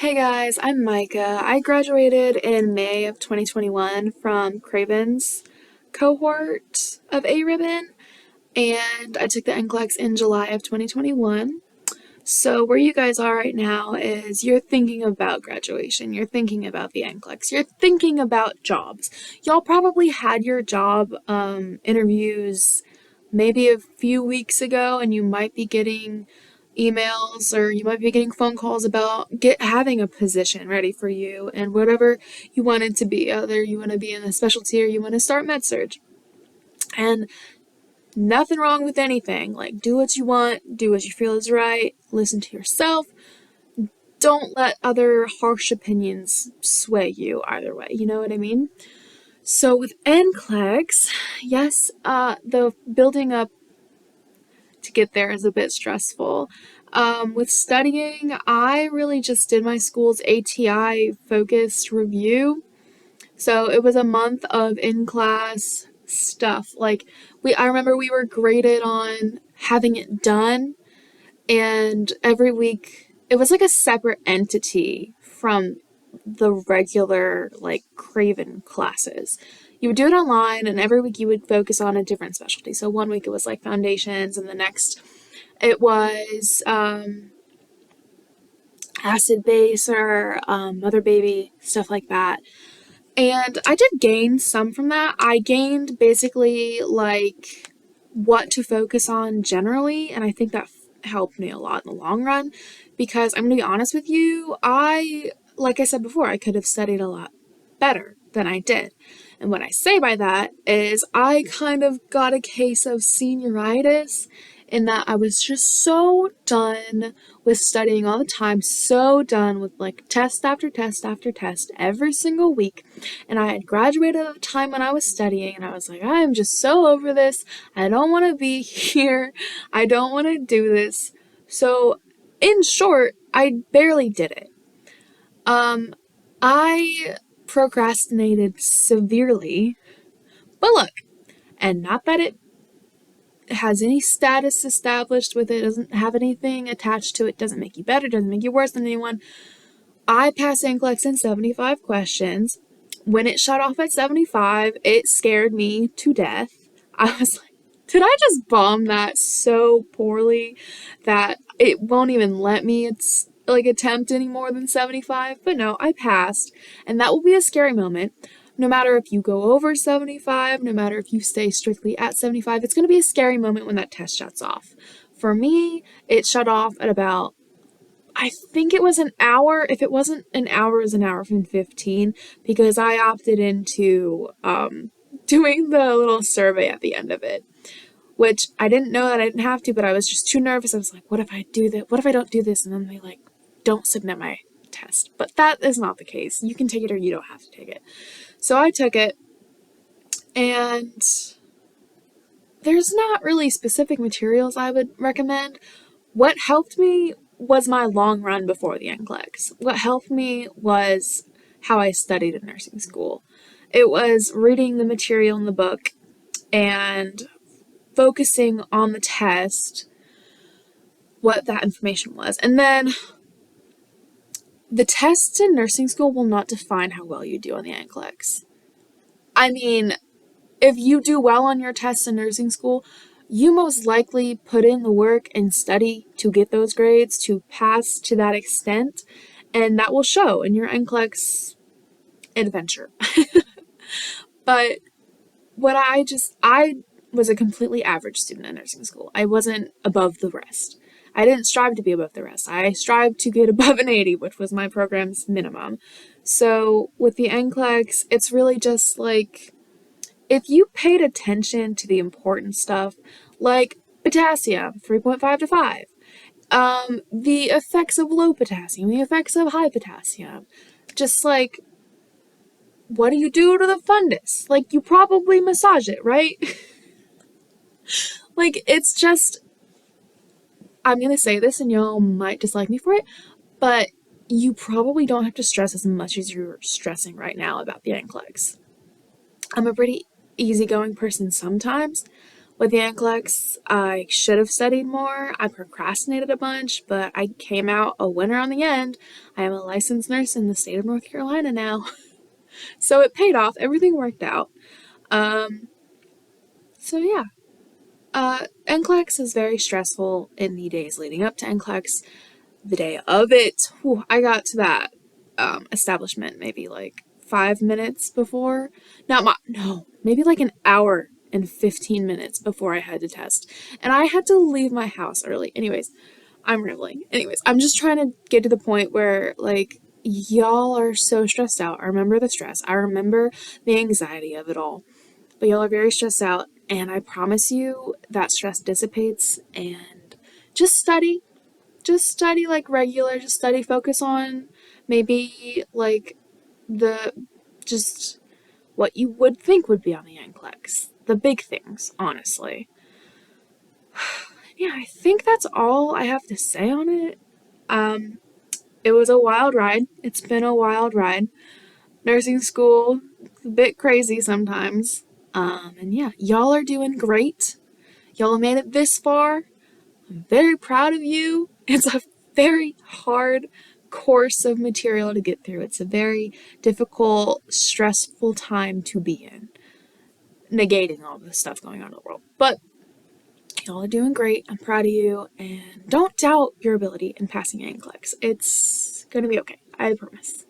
Hey guys, I'm Micah. I graduated in May of 2021 from Craven's cohort of A-Ribbon, and I took the NCLEX in July of 2021. So where you guys are right now is you're thinking about graduation, you're thinking about the NCLEX, you're thinking about jobs. Y'all probably had your job interviews maybe a few weeks ago, and you might be getting emails or you might be getting phone calls about having a position ready for you and whatever you want it to be, either you want to be in a specialty or you want to start med surg. And nothing wrong with anything. Like, do what you want, do what you feel is right, listen to yourself. Don't let other harsh opinions sway you either way. You know what I mean? So with NCLEX, yes, the building up to get there is a bit stressful. With studying, I really just did my school's ATI focused review. So it was a month of in-class stuff. Like I remember we were graded on having it done, and every week it was like a separate entity from the regular like Craven classes. You would do it online, and every week you would focus on a different specialty. So one week it was like foundations, and the next it was acid base or mother baby, stuff like that. And I did gain some from that. I gained basically like what to focus on generally, and I think that helped me a lot in the long run, because I'm gonna be honest with you, like I said before, I could have studied a lot better than I did. And what I say by that is I kind of got a case of senioritis, in that I was just so done with studying all the time, so done with like test after test after test every single week. And I had graduated at a time when I was studying, and I was like, I'm just so over this. I don't want to be here. I don't want to do this. So in short, I barely did it. I procrastinated severely, but look, and not that it has any status established with it, doesn't have anything attached to it, doesn't make you better, doesn't make you worse than anyone. I passed NCLEX in 75 questions. When it shut off at 75, it scared me to death. I was like, did I just bomb that so poorly that it won't even let me attempt any more than 75? But no, I passed, and that will be a scary moment. No matter if you go over 75, no matter if you stay strictly at 75, it's going to be a scary moment when that test shuts off. For me, it shut off at about, I think it was an hour. If it wasn't an hour, it was an hour and 15, because I opted into doing the little survey at the end of it, which I didn't know that I didn't have to, but I was just too nervous. I was like, what if I do that? What if I don't do this? And then they like, don't submit my test. But that is not the case. You can take it or you don't have to take it. So I took it, and there's not really specific materials I would recommend. What helped me was my long run before the NCLEX. What helped me was how I studied in nursing school. It was reading the material in the book and focusing on the test, what that information was. And then the tests in nursing school will not define how well you do on the NCLEX. I mean, if you do well on your tests in nursing school, you most likely put in the work and study to get those grades, to pass to that extent, and that will show in your NCLEX adventure. But I was a completely average student in nursing school. I wasn't above the rest. I didn't strive to be above the rest. I strived to get above an 80, which was my program's minimum. So with the NCLEX, it's really just like, if you paid attention to the important stuff, like potassium, 3.5 to 5, the effects of low potassium, the effects of high potassium, just like, what do you do to the fundus? Like, you probably massage it, right? Like, it's just, I'm gonna say this and y'all might dislike me for it, but you probably don't have to stress as much as you're stressing right now about the NCLEX. I'm a pretty easygoing person sometimes, With the NCLEX, I should have studied more. I procrastinated a bunch, but I came out a winner on the end. I am a licensed nurse in the state of North Carolina now. So it paid off. Everything worked out. So yeah. NCLEX is very stressful in the days leading up to NCLEX. The day of it, I got to that establishment maybe like 5 minutes before. No, maybe like an hour and 15 minutes before I had to test. And I had to leave my house early. Anyways, I'm rambling. Anyways, I'm just trying to get to the point where, like, y'all are so stressed out. I remember the stress. I remember the anxiety of it all. But y'all are very stressed out. And I promise you that stress dissipates, and just study. Just study like regular. Just study, focus on maybe like the just what you would think would be on the NCLEX. The big things, honestly. Yeah, I think that's all I have to say on it. It was a wild ride. It's been a wild ride. Nursing school, a bit crazy sometimes. And yeah, y'all are doing great. Y'all made it this far. I'm very proud of you. It's a very hard course of material to get through. It's a very difficult, stressful time to be in, negating all the stuff going on in the world. But y'all are doing great. I'm proud of you. And don't doubt your ability in passing NCLEX. It's going to be okay. I promise.